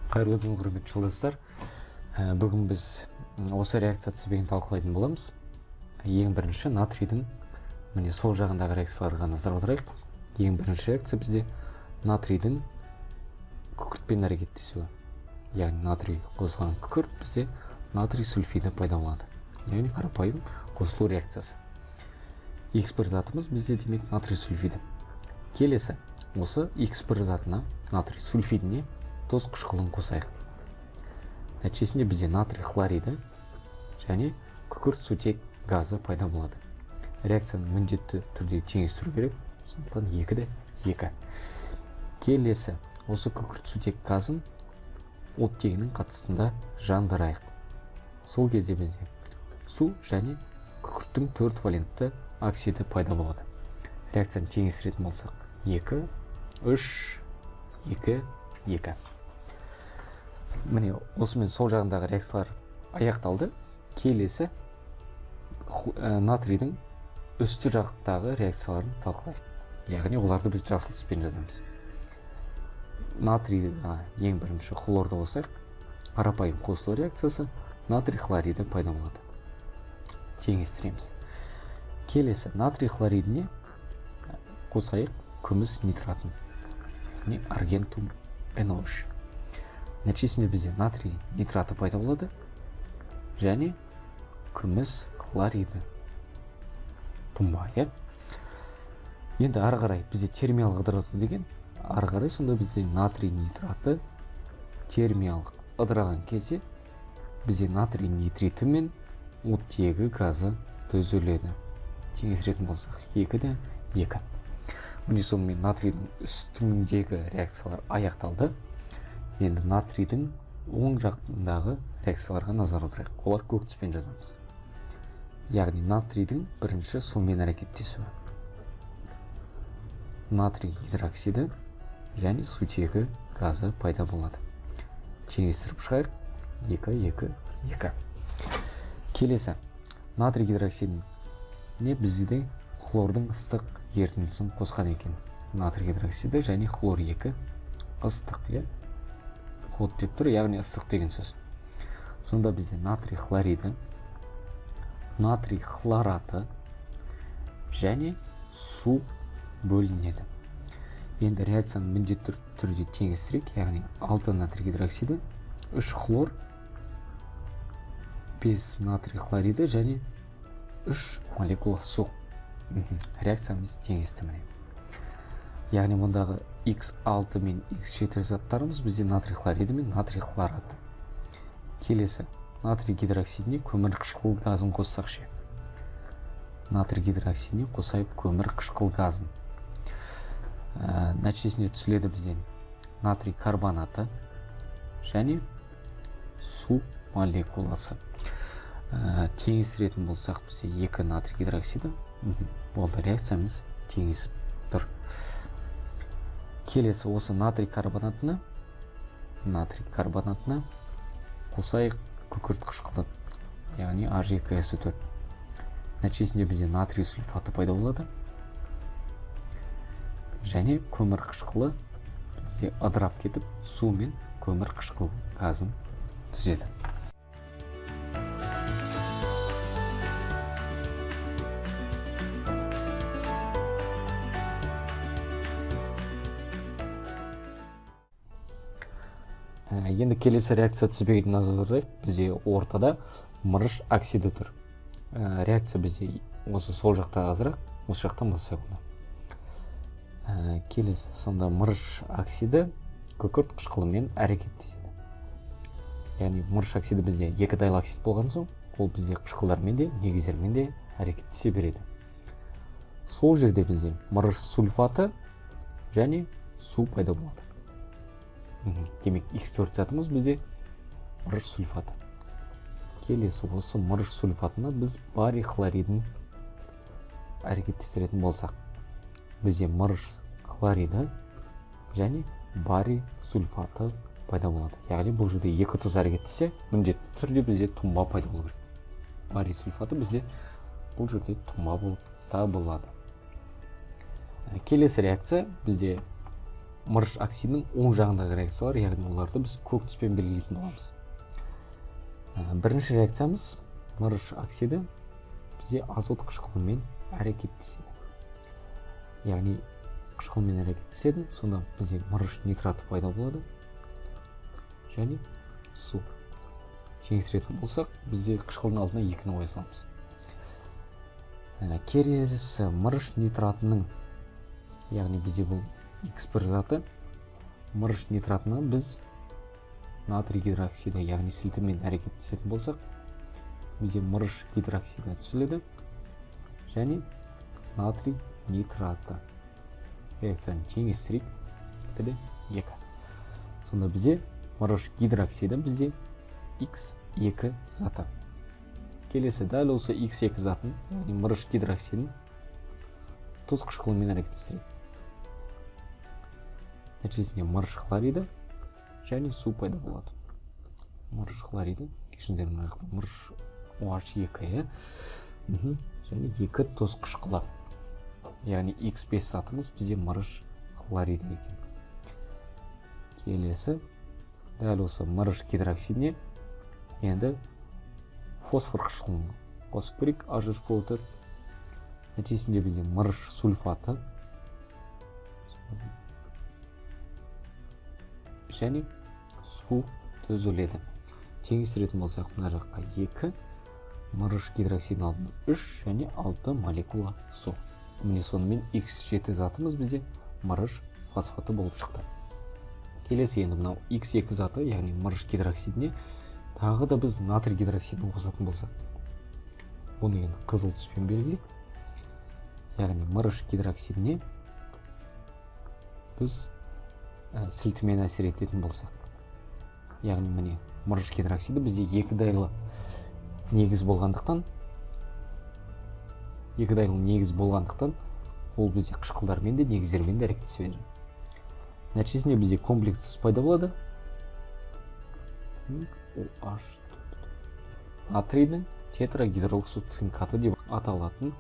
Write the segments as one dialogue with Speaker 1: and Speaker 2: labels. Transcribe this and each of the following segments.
Speaker 1: Қайырлы күн, құрметті жолдастар. Бүгін біз осы реакция тізбегін талқылайтын боламыз. Ең бірінші натрийдің міне сол жағындағы реакцияларға назар аударайық. Ең бірінші реакция бізде натрийдің күкіртпен әрекеттесуі. Яғни натрий қосылған күкірт бізде натрий сульфиді пайда болады. Яғни қарапайым қосылу реакциясы. X1 затымыз бізде демек натрий сульфиді. Келесі, осы X1 затына натрий сульфидіне тұз қышқылын қосайық. Нәтижесінде бізде натрий хлориді және күкірт сутек газы пайда болады. Реакцияны міндетті түрде теңестіру керек, сондықтан 2-де 2. Келесі, осы күкірт сутек газын оттегінің қатысында жандырайық. Сол кезде бізде су және күкірттің 4 валентті оксиді пайда болады. Реакцияны теңестіретін болсақ 2, 3, 2, 2. Міне осымен сол жағындағы реакциялар аяқталды. Келесі натрийдің үсті жақтағы реакцияларын талқылайық. Яғни оларды біз жасыл түспен жазамыз. Натрийға ең бірінші хлорды қосайық. Қарапайым қосылу реакциясы натрий хлориді пайда болады. Теңестіреміз. Келесі натрий хлоридіне қосайық күміс нитратын. Яғни аргентум NO3. Нәтижесінде бізде натрий нитраты пайда болады және күміс хлориді тұнба. Енді ары қарай бізде термиялық ыдырату деген, ары қарай сонда бізде натрий нитраты термиялық ыдыраған кезде бізде натрий нитриті мен оттегі газы түзіледі. Теңестіретін болсақ 2-де 2. Міне сонымен натрийдің үстіндегі реакциялар аяқталды. Енді натрийдің оң жағындағы реакцияларға назар аударайық. Олар көк түспен жазамыз. Яғни натрийдің бірінші сумен әрекеттесуі. Натрий гидроксиді және сутегі газы пайда болады. Теңестіріп шығайық. 2, 2, 2. Келесі, натрий гидроксидіне бізде хлордың ыстық ерітіндісін қосқан екен. Натрий гидроксиді және хлор 2 ыстық. Ход деп тұр, яғни ыстық деген сөз. Сонда бізде натрий хлориді, натрий хлораты және су бөлінеді. Енді реакцияны міндетті түрде теңестірейік, яғни 6 натрий гидроксиді, 3 хлор, 5 натрий хлориді және 3 молекула су. Реакциямыз теңестірмей. Яғни мұндағы X6 мен X7 заттарымыз бізде натрий хлориді мен натрий хлораты. Келесі, натрий гидроксидіне көмір қышқыл газын қоссақ ше. Натрий гидроксидіне қосайық көмір қышқыл газын. Нәтижесінде түсіледі бізден натрий карбонаты және су молекуласы. Теңестіретін болсақ бізде 2 натрий гидроксиді. Болды, реакциямыз теңесіп тұр. Келесі, осы натрий карбонатына қосайық күкірт қышқылы, яғни H2SO4. Нәтижесінде бізде натрий сульфаты пайда болады және көмір қышқылы бізде ыдырап кетіп, су мен көмір қышқыл газын түзеді. Енді келесі реакция тізбегін назар аударайық. Бізде ортада мырыш оксиді тұр. Реакция бізде осы сол жақта азырақ, осы жақтан болсақ. Келесі, сонда мырыш оксиді күкірт қышқылымен әрекеттеседі. Яғни мырыш оксиді бізде 2 дайлы оксид болған соң, ол бізде қышқылдармен де, негіздермен де әрекеттесе береді. Сол жерде бізде мырыш сульфаты және су пайда болады. Демек X4 затымыз бізде мырыш сульфаты. Келесі, осы мырыш сульфатына біз барий хлоридін әрекеттестіретін болсақ, бізде мырыш хлориді және барий сульфаты пайда болады. Яғни бұл жерде 2 тұз әрекеттесе, міндетті түрде бізде тұнба пайда болады. Барий сульфаты бізде бұл жерде тұнба болып табылады. Келесі реакция бізде мырыш оксидінің оң жағындағы реакциялар, яғни оларды біз көк түспен белгілейтін боламыз. Бірінші реакциямыз мырыш оксиді бізде азот қышқылымен әрекеттеседі. Яғни қышқылмен әрекеттеседі, сонда бізде мырыш нитраты пайда болады және су. Теңестіретін болсақ, бізде қышқылдың алдына 2-ні қоя саламыз. Келесі мырыш нитратының, яғни бізде бұл X1 заты, мырыш нитратына біз натрий гидроксиді, яғни сілтімен әрекеттесетін болсақ, бізде мырыш гидроксиді түзіледі және натрий нитраты. Реакцияны теңестірейік, 2. Сонда бізде мырыш гидроксиді бізде X2 заты. Келесі дәл осы X2 затын, яғни мырыш гидроксидін тұз қышқылымен әрекеттестіреді. Нәтижесінде мырыш хлориді және су пайда болады. Мырыш хлориді, кешіңіздер мырыш OH2 және 2 тұз қышқылы. Яғни X5 затымыз бізде мырыш хлориді екен. Келесі дәл осы мырыш гидроксидіне енді фосфор қышқылын қосып көрейік, H3 болып тұр. Нәтижесінде бізде мырыш сульфаты және су түзіледі. Теңестіретін болсақ, мына жаққа 2, мырыш гидроксидінің алдында 3 және 6 молекула су. Міне сонымен X7 затымыз бізде мырыш фосфаты болып шықты. Келесі енді мынау X2 заты, яғни мырыш гидроксидіне тағы да біз натрий гидроксидін қосатын болсақ, бұны енді қызыл түспен белгілейік. Яғни мырыш гидроксидіне біз сілтімен әсер ететін болсақ, яғни міне мырыш гидроксиді бізде 2 дайлы негіз болғандықтан, ол бізде қышқылдармен де негіздермен де әрекеттеседі. Нәтижесінде бізде комплекс тұз пайда болады. Натрийдің тетрагидроксид цинкаты деп аталатын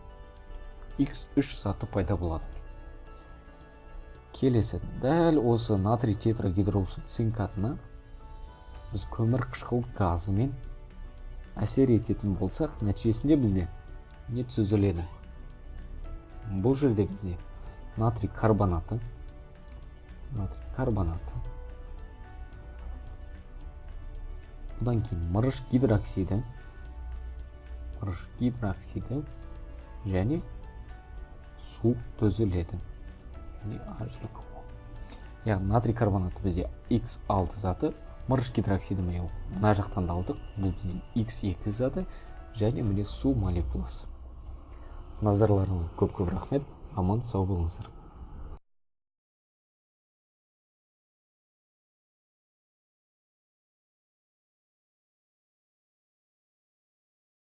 Speaker 1: X3 заты пайда болады. Келесі, дәл осы натрий тетрагидроксид цинкатына біз көмір қышқыл газымен әсер ететін болсақ, нәтижесінде бізде не түзіледі? Бұл жерде бізде натрий карбонаты, бұдан кейін мырыш гидроксиді және су түзіледі. Яғни натрий карбонаты бізде X6 заты, мырыш гидроксиді мына жақтан алдық, бұл бізде X2 заты және міне су молекуласы. Назарларыңызға көп рахмет. Аман сау болыңыздар.